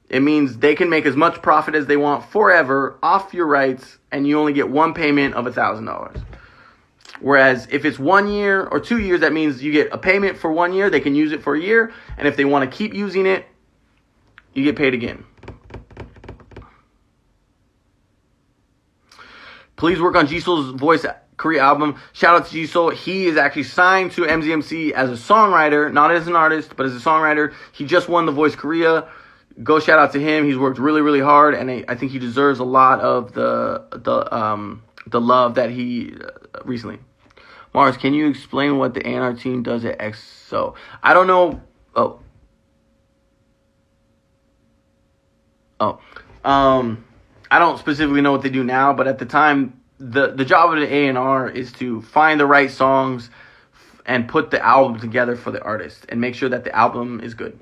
It means they can make as much profit as they want forever off your rights, and you only get one payment of $1,000. Whereas if it's 1 year or 2 years, that means you get a payment for 1 year. They can use it for a year. And if they want to keep using it, you get paid again. Please work on Jisul's Voice Korea album. Shout out to Jisul. He is actually signed to mzmc as a songwriter, not as an artist, but as a songwriter. He just won the Voice Korea. Go shout out to him. He's worked really, really hard, and I think he deserves a lot of the love that he recently. Marz, can you explain what the A&R team does at EXO? I don't know. I don't specifically know what they do now, but at the time, the job of the A&R is to find the right songs and put the album together for the artist and make sure that the album is good.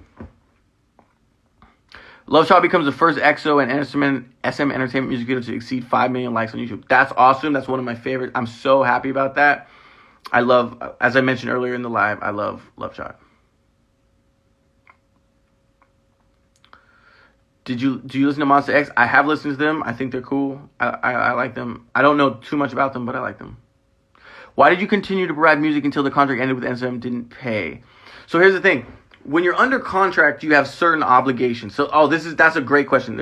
Love Shot becomes the first EXO and SM Entertainment music video to exceed 5 million likes on YouTube. That's awesome. That's one of my favorites. I'm so happy about that. I love, as I mentioned earlier in the live, I love Love Shot. Do you listen to Monster X? I have listened to them. I think they're cool. I like them. I don't know too much about them, but I like them. Why did you continue to provide music until the contract ended with SM didn't pay? So here's the thing. When you're under contract, you have certain obligations. So, that's a great question.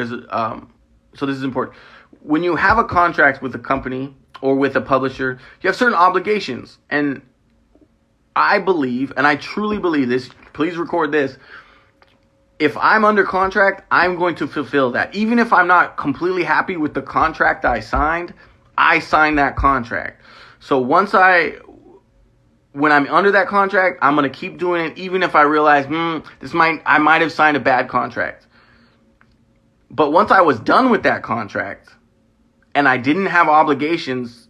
So this is important. When you have a contract with a company or with a publisher, you have certain obligations. And I believe, and I truly believe this, please record this, if I'm under contract, I'm going to fulfill that. Even if I'm not completely happy with the contract I signed that contract. So when I'm under that contract, I'm going to keep doing it, even if I realize, I might have signed a bad contract. But once I was done with that contract and I didn't have obligations,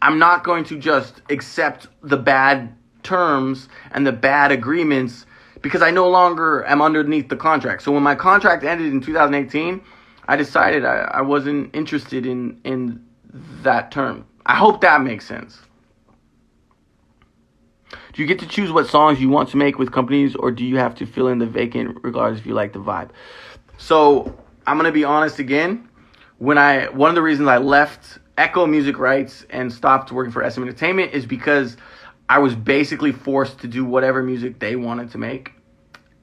I'm not going to just accept the bad terms and the bad agreements because I no longer am underneath the contract. So when my contract ended in 2018, I decided I wasn't interested in that term. I hope that makes sense. Do you get to choose what songs you want to make with companies, or do you have to fill in the vacant regardless if you like the vibe? So I'm going to be honest again. One of the reasons I left Echo Music Rights and stopped working for SM Entertainment is because I was basically forced to do whatever music they wanted to make.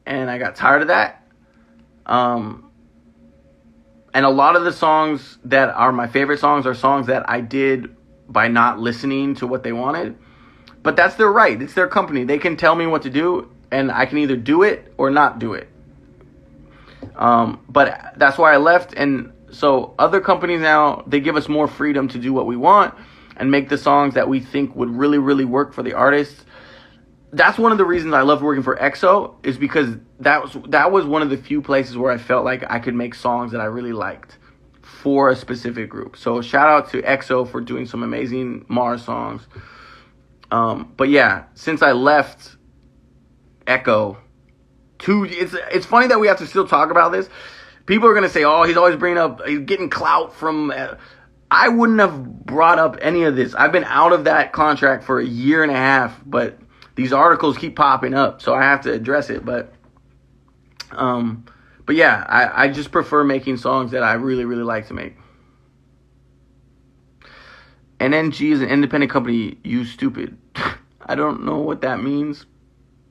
And I got tired of that. And a lot of the songs that are my favorite songs are songs that I did by not listening to what they wanted. But that's their right. It's their company. They can tell me what to do, and I can either do it or not do it. But that's why I left. And so other companies now, they give us more freedom to do what we want and make the songs that we think would really, really work for the artists. That's one of the reasons I loved working for EXO, is because that was one of the few places where I felt like I could make songs that I really liked for a specific group. So shout out to EXO for doing some amazing Marz songs. But yeah, since I left Echo, it's funny that we have to still talk about this. People are going to say, oh, he's always he's getting clout from, I wouldn't have brought up any of this. I've been out of that contract for a year and a half, but these articles keep popping up, so I have to address it. But yeah, I just prefer making songs that I really, really like to make. NNG is an independent company, you stupid. I don't know what that means,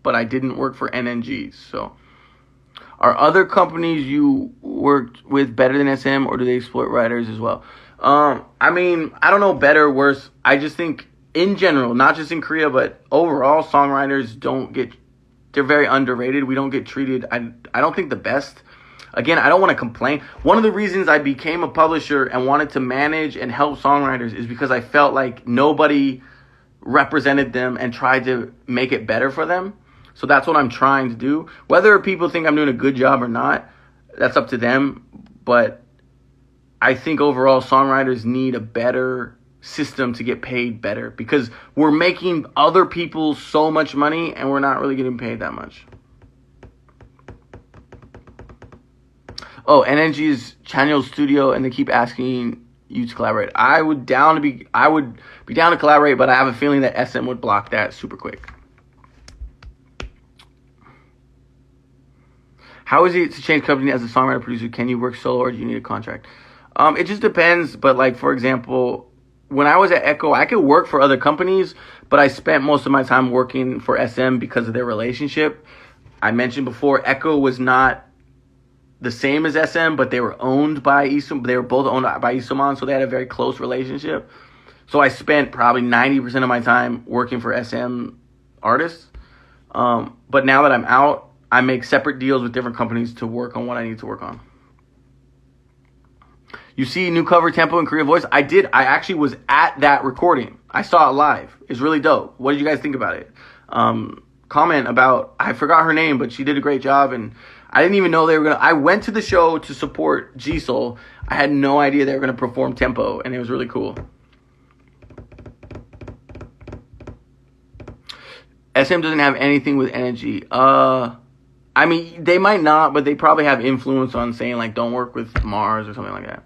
but I didn't work for NNG. So, are other companies you worked with better than SM, or do they exploit writers as well? I mean, I don't know better or worse. I just think in general, not just in Korea, but overall, songwriters they're very underrated. We don't get treated, I don't think, the best. Again, I don't want to complain. One of the reasons I became a publisher and wanted to manage and help songwriters is because I felt like nobody represented them and tried to make it better for them. So that's what I'm trying to do. Whether people think I'm doing a good job or not, that's up to them. But I think overall songwriters need a better system to get paid better, because we're making other people so much money and we're not really getting paid that much. Oh, NNG's Channel Studio, and they keep asking you to collaborate. I would be down to collaborate, but I have a feeling that SM would block that super quick. How is it to change company as a songwriter producer? Can you work solo, or do you need a contract? It just depends. But like, for example, when I was at Echo, I could work for other companies, but I spent most of my time working for SM because of their relationship. I mentioned before, Echo was not the same as SM, but they were owned by Isum. They were both owned by Isumon, so they had a very close relationship. So I spent probably 90% of my time working for SM artists. But now that I'm out, I make separate deals with different companies to work on what I need to work on. You see new cover Tempo and Korea Voice? I did. I actually was at that recording. I saw it live. It's really dope. What did you guys think about it? Comment about, I forgot her name, but she did a great job, and I didn't even know they were going to, I went to the show to support G-Soul. I had no idea they were going to perform Tempo, and it was really cool. SM doesn't have anything with energy. I mean, they might not, but they probably have influence on saying, like, don't work with Marz or something like that.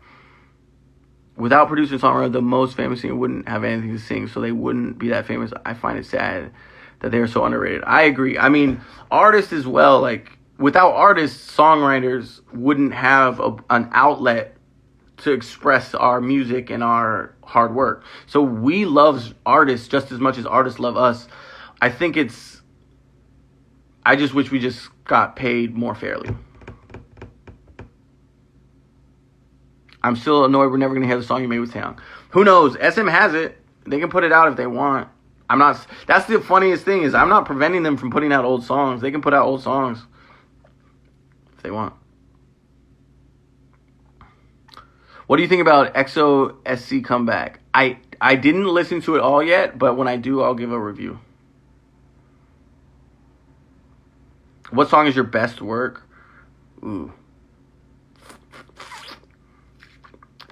Without producer and songwriter, the most famous singer wouldn't have anything to sing, so they wouldn't be that famous. I find it sad that they are so underrated. I agree. I mean, artists as well, like, without artists, songwriters wouldn't have an outlet to express our music and our hard work. So we love artists just as much as artists love us. I think I just wish we just got paid more fairly. I'm still annoyed we're never going to hear the song you made with Taeyong. Who knows? SM has it. They can put it out if they want. That's the funniest thing is I'm not preventing them from putting out old songs. They can put out old songs if they want. What do you think about EXO SC comeback? I didn't listen to it all yet, but when I do, I'll give a review. What song is your best work? Ooh.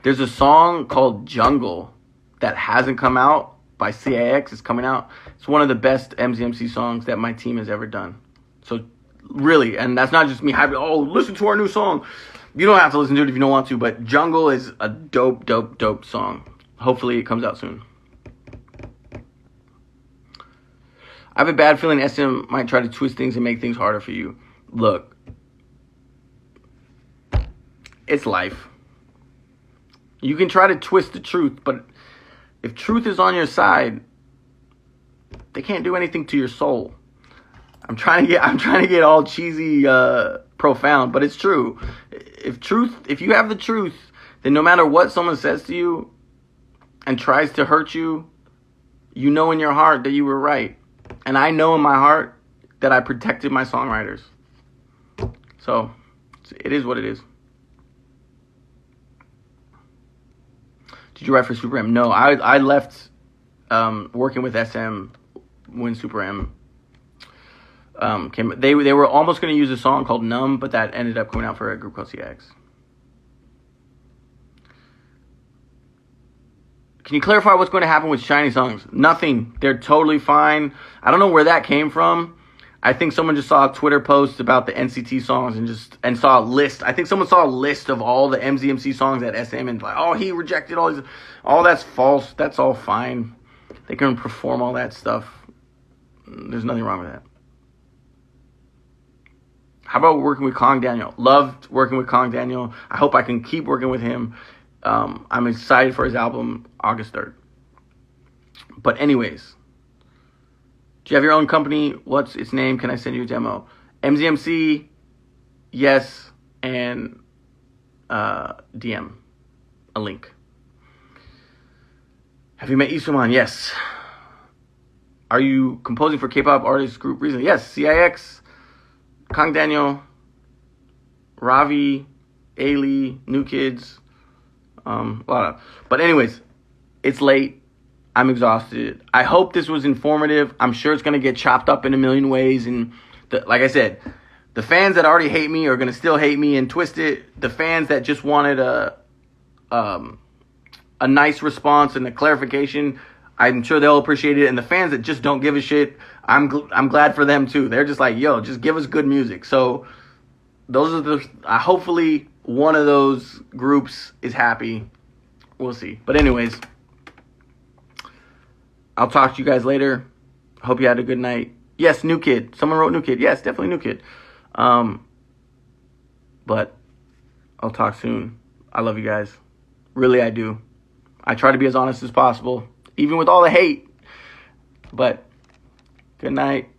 There's a song called Jungle that hasn't come out by CIX. It's coming out. It's one of the best mzmc songs that my team has ever done. So really, and that's not just me hyping, oh, listen to our new song. You don't have to listen to it if you don't want to, but Jungle is a dope, dope, dope song. Hopefully it comes out soon. I have a bad feeling SM might try to twist things and make things harder for you. Look, it's life. You can try to twist the truth, but if truth is on your side, they can't do anything to your soul. I'm trying to get all cheesy, profound, but it's true. If you have the truth, then no matter what someone says to you and tries to hurt you, you know in your heart that you were right. And I know in my heart that I protected my songwriters. So, it is what it is. Did you write for Super M? No, I left working with SM when Super M came. They were almost going to use a song called Numb, but that ended up coming out for a group called CX. Can you clarify what's going to happen with Shiny songs? Nothing. They're totally fine. I don't know where that came from. I think someone just saw a Twitter post about the NCT songs and saw a list. I think someone saw a list of all the mzmc songs at SM and like, oh, he rejected all these. All that's false. That's all fine. They can perform all that stuff. There's nothing wrong with that. How about working with Kong Daniel? Loved working with Kong Daniel. I hope I can keep working with him. I'm excited for his album August 3rd. But anyways, do you have your own company? What's its name? Can I send you a demo? mzmc, yes, and DM a link. Have you met Isuman? Yes. Are you composing for K-pop artist group recently? Yes, CIX, Kong Daniel, Ravi, Ailey, New Kids, a lot of. But anyways, it's late. I'm exhausted. I hope this was informative. I'm sure it's going to get chopped up in a million ways. And like I said, the fans that already hate me are going to still hate me and twist it. The fans that just wanted a nice response and a clarification, I'm sure they'll appreciate it. And the fans that just don't give a shit, I'm glad for them too. They're just like, yo, just give us good music. So those are hopefully one of those groups is happy. We'll see. But anyways, I'll talk to you guys later. Hope you had a good night. Yes, New Kid. Someone wrote New Kid. Yes, definitely New Kid. But I'll talk soon. I love you guys. Really, I do. I try to be as honest as possible, even with all the hate. But good night.